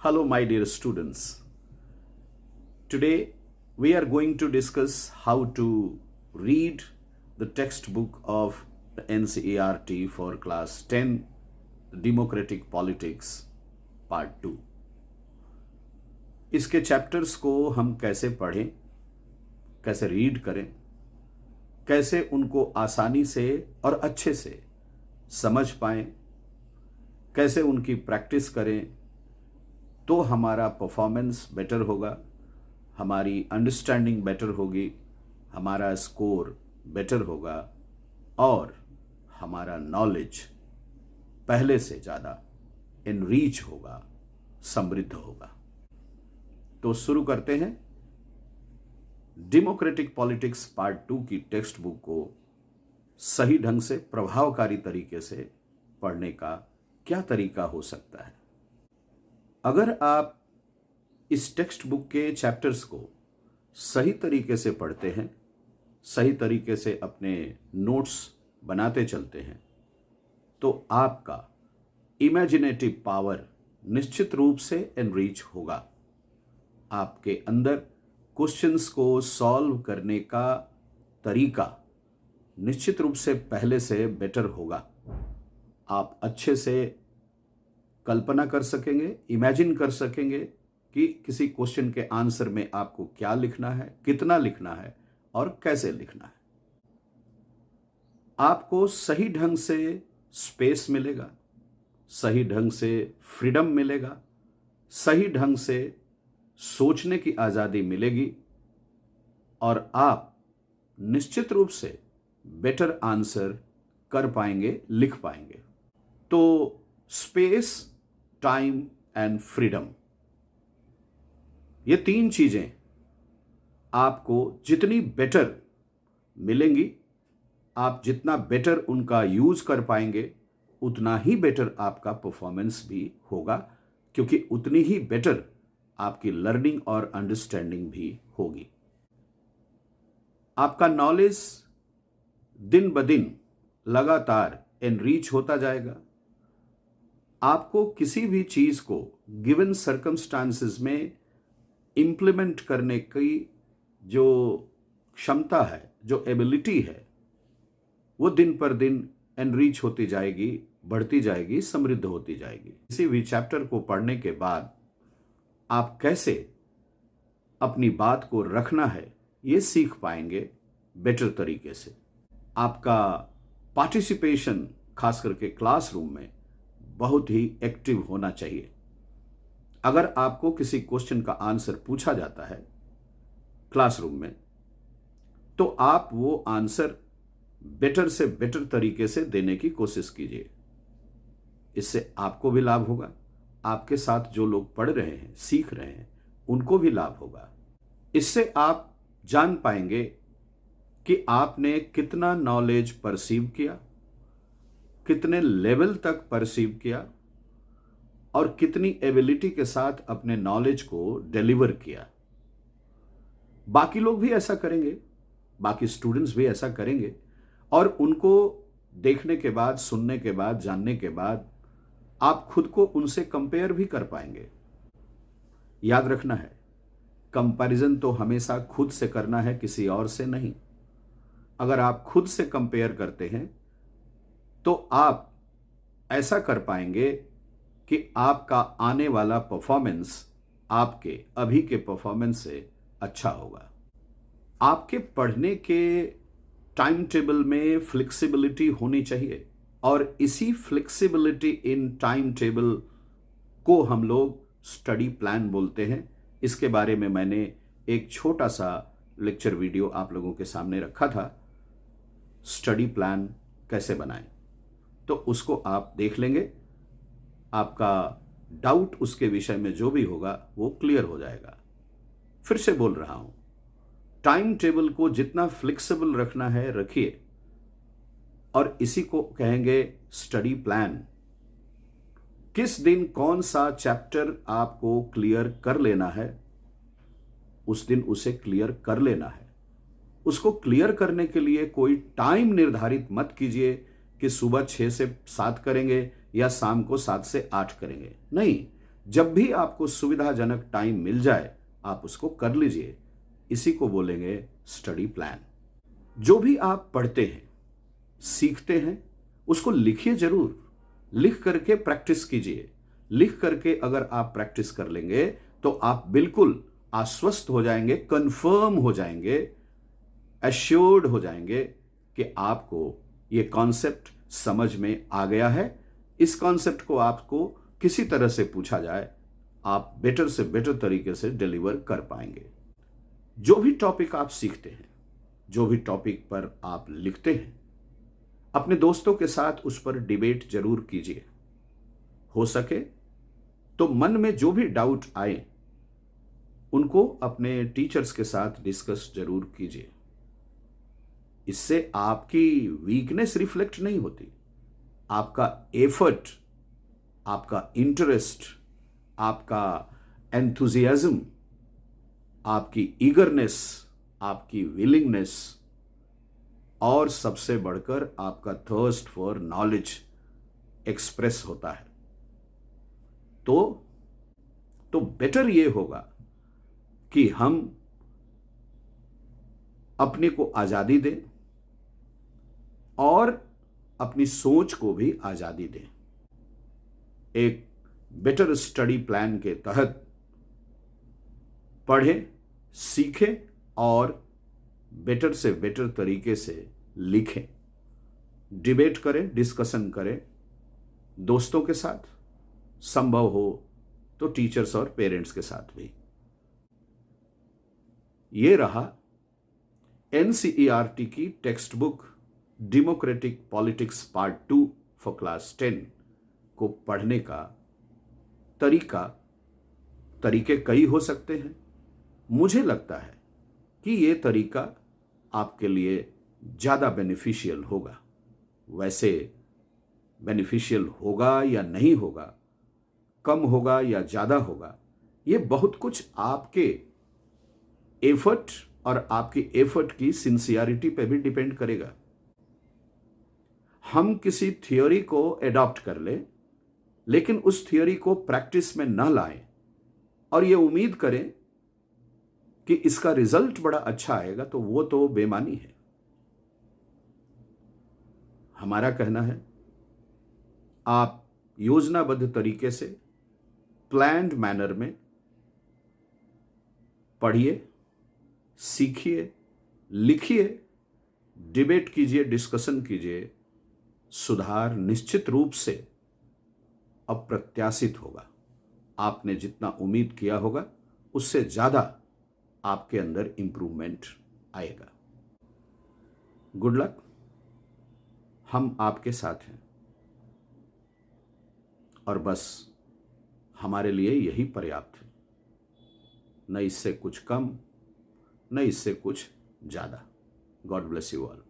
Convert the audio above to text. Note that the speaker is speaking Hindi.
Hello, my dear students. Today we are going to discuss how to read the textbook of the NCERT for class 10, Democratic Politics, Part 2. इसके चैप्टर्स को हम कैसे पढ़ें, कैसे रीड करें, कैसे उनको आसानी से और अच्छे से समझ पाएं, कैसे उनकी प्रैक्टिस करें तो हमारा परफॉर्मेंस बेटर होगा, हमारी अंडरस्टैंडिंग बेटर होगी, हमारा स्कोर बेटर होगा और हमारा नॉलेज पहले से ज़्यादा एनरीच होगा, समृद्ध होगा। तो शुरू करते हैं। डेमोक्रेटिक पॉलिटिक्स पार्ट 2 की टेक्स्ट बुक को सही ढंग से प्रभावकारी तरीके से पढ़ने का क्या तरीका हो सकता है। अगर आप इस टेक्स्ट बुक के चैप्टर्स को सही तरीके से पढ़ते हैं, सही तरीके से अपने नोट्स बनाते चलते हैं, तो आपका इमेजिनेटिव पावर निश्चित रूप से एनरीच होगा। आपके अंदर क्वेश्चंस को सॉल्व करने का तरीका निश्चित रूप से पहले से बेटर होगा। आप अच्छे से कल्पना कर सकेंगे, इमेजिन कर सकेंगे कि किसी क्वेश्चन के आंसर में आपको क्या लिखना है, कितना लिखना है और कैसे लिखना है। आपको सही ढंग से स्पेस मिलेगा, सही ढंग से फ्रीडम मिलेगा, सही ढंग से सोचने की आज़ादी मिलेगी और आप निश्चित रूप से बेटर आंसर कर पाएंगे, लिख पाएंगे। तो स्पेस, टाइम एंड फ्रीडम, ये तीन चीजें आपको जितनी बेटर मिलेंगी, आप जितना बेटर उनका यूज कर पाएंगे, उतना ही बेटर आपका परफॉर्मेंस भी होगा, क्योंकि उतनी ही बेटर आपकी लर्निंग और अंडरस्टैंडिंग भी होगी। आपका नॉलेज दिन ब दिन लगातार एनरीच होता जाएगा। आपको किसी भी चीज को गिवन सर्कमस्टांसेस में इंप्लीमेंट करने की जो क्षमता है, जो एबिलिटी है, वो दिन पर दिन एनरीच होती जाएगी, बढ़ती जाएगी, समृद्ध होती जाएगी। किसी भी चैप्टर को पढ़ने के बाद आप कैसे अपनी बात को रखना है, ये सीख पाएंगे बेटर तरीके से। आपका पार्टिसिपेशन खास करके क्लासरूम में बहुत ही एक्टिव होना चाहिए। अगर आपको किसी क्वेश्चन का आंसर पूछा जाता है क्लासरूम में, तो आप वो आंसर बेटर से बेटर तरीके से देने की कोशिश कीजिए। इससे आपको भी लाभ होगा, आपके साथ जो लोग पढ़ रहे हैं, सीख रहे हैं, उनको भी लाभ होगा। इससे आप जान पाएंगे कि आपने कितना नॉलेज परसीव किया, कितने लेवल तक परसीव किया और कितनी एबिलिटी के साथ अपने नॉलेज को डिलीवर किया। बाकी लोग भी ऐसा करेंगे, बाकी स्टूडेंट्स भी ऐसा करेंगे और उनको देखने के बाद, सुनने के बाद, जानने के बाद आप खुद को उनसे कंपेयर भी कर पाएंगे। याद रखना है, कंपैरिजन तो हमेशा खुद से करना है, किसी और से नहीं। अगर आप खुद से कंपेयर करते हैं तो आप ऐसा कर पाएंगे कि आपका आने वाला परफॉर्मेंस आपके अभी के परफॉर्मेंस से अच्छा होगा। आपके पढ़ने के टाइम टेबल में फ्लेक्सिबिलिटी होनी चाहिए और इसी फ्लेक्सिबिलिटी इन टाइम टेबल को हम लोग स्टडी प्लान बोलते हैं। इसके बारे में मैंने एक छोटा सा लेक्चर वीडियो आप लोगों के सामने रखा था, स्टडी प्लान कैसे बनाएं, तो उसको आप देख लेंगे। आपका डाउट उसके विषय में जो भी होगा वो क्लियर हो जाएगा। फिर से बोल रहा हूं, टाइम टेबल को जितना फ्लेक्सिबल रखना है रखिए और इसी को कहेंगे स्टडी प्लान। किस दिन कौन सा चैप्टर आपको क्लियर कर लेना है, उस दिन उसे क्लियर कर लेना है। उसको क्लियर करने के लिए कोई टाइम निर्धारित मत कीजिए कि सुबह 6 से 7 करेंगे या शाम को 7 से 8 करेंगे। नहीं, जब भी आपको सुविधाजनक टाइम मिल जाए आप उसको कर लीजिए। इसी को बोलेंगे स्टडी प्लान। जो भी आप पढ़ते हैं, सीखते हैं, उसको लिखिए जरूर। लिख करके प्रैक्टिस कीजिए। लिख करके अगर आप प्रैक्टिस कर लेंगे तो आप बिल्कुल आश्वस्त हो जाएंगे, कंफर्म हो जाएंगे, एश्योर्ड हो जाएंगे कि आपको ये कॉन्सेप्ट समझ में आ गया है। इस कॉन्सेप्ट को आपको किसी तरह से पूछा जाए, आप बेटर से बेटर तरीके से डिलीवर कर पाएंगे। जो भी टॉपिक आप सीखते हैं, जो भी टॉपिक पर आप लिखते हैं, अपने दोस्तों के साथ उस पर डिबेट जरूर कीजिए। हो सके तो मन में जो भी डाउट आए उनको अपने टीचर्स के साथ डिस्कस जरूर कीजिए। इससे आपकी वीकनेस रिफ्लेक्ट नहीं होती, आपका एफर्ट, आपका इंटरेस्ट, आपका एंथुजियाज्म, आपकी ईगरनेस, आपकी विलिंगनेस और सबसे बढ़कर आपका थर्स्ट फॉर नॉलेज एक्सप्रेस होता है। तो बेटर ये होगा कि हम अपने को आजादी दें और अपनी सोच को भी आजादी दें। एक बेटर स्टडी प्लान के तहत पढ़ें, सीखें और बेटर से बेटर तरीके से लिखें। डिबेट करें, डिस्कशन करें दोस्तों के साथ, संभव हो तो टीचर्स और पेरेंट्स के साथ भी। ये रहा एनसीईआरटी की text book democratic politics part 2 for class 10 को पढ़ने का तरीके कई हो सकते हैं। मुझे लगता है कि ये तरीका आपके लिए ज़्यादा बेनिफिशियल होगा। वैसे बेनिफिशियल होगा या नहीं होगा, कम होगा या ज़्यादा होगा, ये बहुत कुछ आपके एफर्ट और आपकी एफर्ट की सिंसियरिटी पे भी डिपेंड करेगा। हम किसी थियोरी को एडॉप्ट कर लें लेकिन उस थियोरी को प्रैक्टिस में न लाएं और ये उम्मीद करें कि इसका रिजल्ट बड़ा अच्छा आएगा, तो वो तो बेईमानी है। हमारा कहना है आप योजनाबद्ध तरीके से प्लान्ड मैनर में पढ़िए, सीखिए, लिखिए, डिबेट कीजिए, डिस्कशन कीजिए। सुधार निश्चित रूप से अप्रत्याशित होगा। आपने जितना उम्मीद किया होगा उससे ज़्यादा आपके अंदर इंप्रूवमेंट आएगा। Good luck. हम आपके साथ हैं और बस हमारे लिए यही पर्याप्त है, न इससे कुछ कम, न इससे कुछ ज़्यादा। God bless you all.